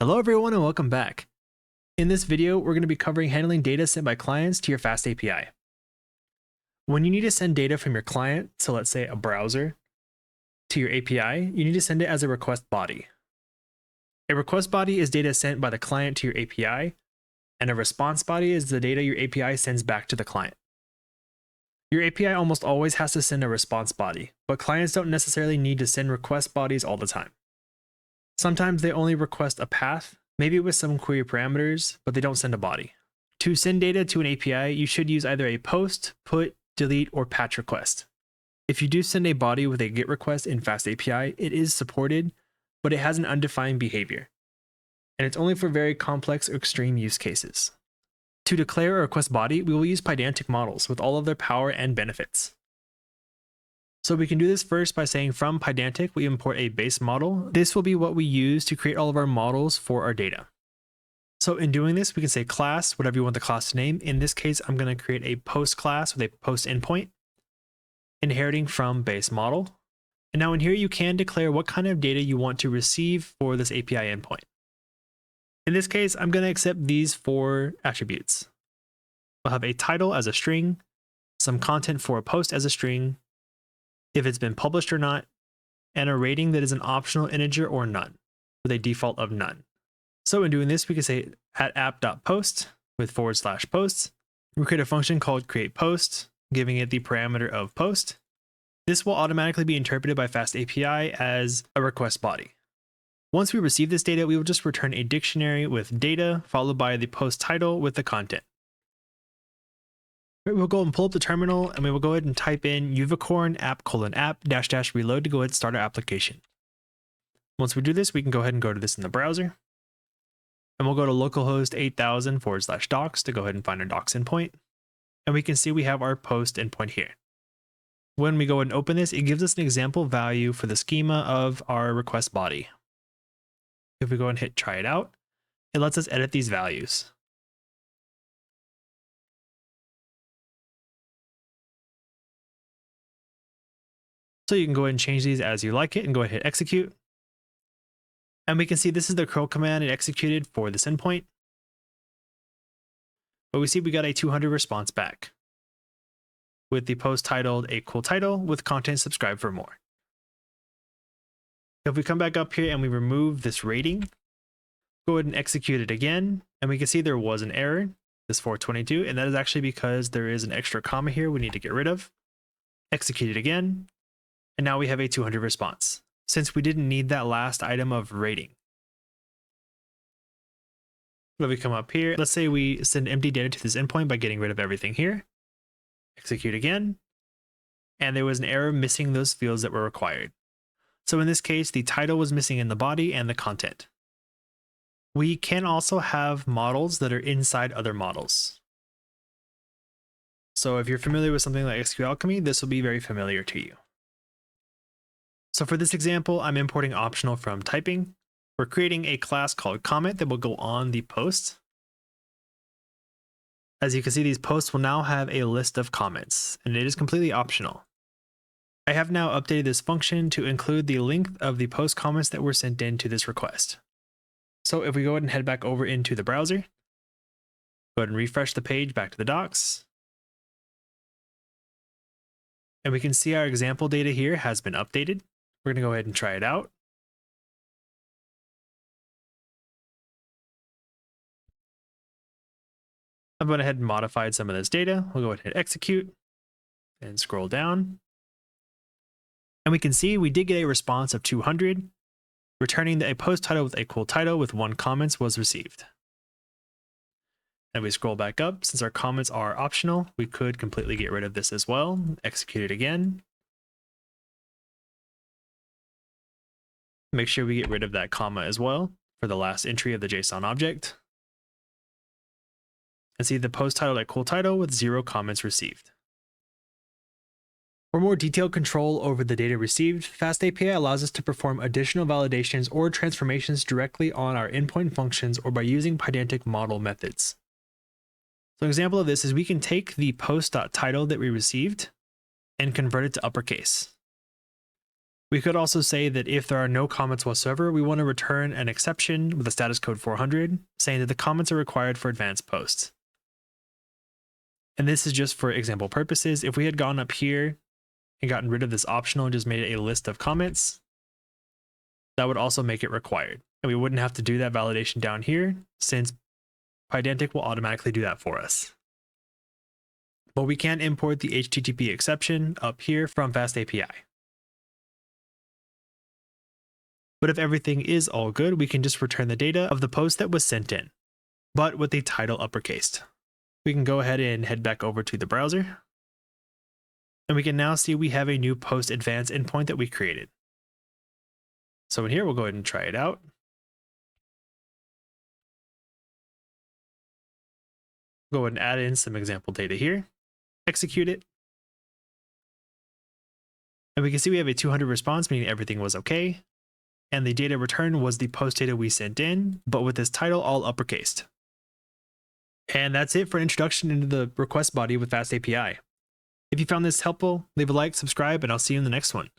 Hello everyone and welcome back. In this video, we're going to be covering handling data sent by clients to your FastAPI. When you need to send data from your client, so let's say a browser, to your API, you need to send it as a request body. A request body is data sent by the client to your API, and a response body is the data your API sends back to the client. Your API almost always has to send a response body, but clients don't necessarily need to send request bodies all the time. Sometimes they only request a path, maybe with some query parameters, but they don't send a body. To send data to an API, you should use either a post, put, delete, or patch request. If you do send a body with a GET request in FastAPI, it is supported, but it has an undefined behavior, and it's only for very complex or extreme use cases. To declare a request body, we will use Pydantic models with all of their power and benefits. So we can do this first by saying from Pydantic, we import a base model. This will be what we use to create all of our models for our data. So in doing this, we can say class, whatever you want the class to name. In this case, I'm going to create a post class with a post endpoint, inheriting from base model. And now in here, you can declare what kind of data you want to receive for this API endpoint. In this case, I'm going to accept these 4 attributes. We'll have a title as a string, some content for a post as a string, if it's been published or not, and a rating that is an optional integer or none, with a default of none. So in doing this, we can say at app.post with /posts. We create a function called createPost, giving it the parameter of post. This will automatically be interpreted by FastAPI as a request body. Once we receive this data, we will just return a dictionary with data, followed by the post title with the content. We'll go and pull up the terminal, and we will go ahead and type in uvicorn app:/app --reload to go ahead and start our application. Once we do this, we can go ahead and go to this in the browser. And we'll go to localhost 8000 /docs to go ahead and find our docs endpoint. And we can see we have our post endpoint here. When we go ahead and open this, it gives us an example value for the schema of our request body. If we go and hit try it out, it lets us edit these values. So you can go ahead and change these as you like it and go ahead and hit execute. And we can see this is the curl command it executed for this endpoint. But we see we got a 200 response back with the post titled a cool title with content subscribe for more. If we come back up here and we remove this rating, go ahead and execute it again, and we can see there was an error, this 422, and that is actually because there is an extra comma here we need to get rid of. Execute it again. And now we have a 200 response, since we didn't need that last item of rating. If we come up here, let's say we send empty data to this endpoint by getting rid of everything here. Execute again. And there was an error missing those fields that were required. So in this case, the title was missing in the body and the content. We can also have models that are inside other models. So if you're familiar with something like SQLAlchemy, this will be very familiar to you. So for this example, I'm importing optional from typing. We're creating a class called comment that will go on the post. As you can see, these posts will now have a list of comments, and it is completely optional. I have now updated this function to include the length of the post comments that were sent in to this request. So if we go ahead and head back over into the browser, go ahead and refresh the page back to the docs. And we can see our example data here has been updated. We're going to go ahead and try it out. I've gone ahead and modified some of this data. We'll go ahead and hit execute and scroll down. And we can see we did get a response of 200, returning that a post title with a cool title with 1 comment was received. And we scroll back up. Since our comments are optional, we could completely get rid of this as well. Execute it again. Make sure we get rid of that comma as well for the last entry of the JSON object. And see the post title at cool title with 0 comments received. For more detailed control over the data received, FastAPI allows us to perform additional validations or transformations directly on our endpoint functions or by using Pydantic model methods. So an example of this is we can take the post.title that we received and convert it to uppercase. We could also say that if there are no comments whatsoever, we want to return an exception with a status code 400, saying that the comments are required for advanced posts. And this is just for example purposes. If we had gone up here and gotten rid of this optional and just made it a list of comments, that would also make it required. And we wouldn't have to do that validation down here, since Pydantic will automatically do that for us. But we can import the HTTP exception up here from FastAPI. But if everything is all good, we can just return the data of the post that was sent in, but with the title uppercased. We can go ahead and head back over to the browser. And we can now see we have a new post advanced endpoint that we created. So in here, we'll go ahead and try it out. Go ahead and add in some example data here, execute it. And we can see we have a 200 response, meaning everything was okay. And the data returned was the post data we sent in, but with this title all uppercased. And that's it for an introduction into the request body with FastAPI. If you found this helpful, leave a like, subscribe, and I'll see you in the next one.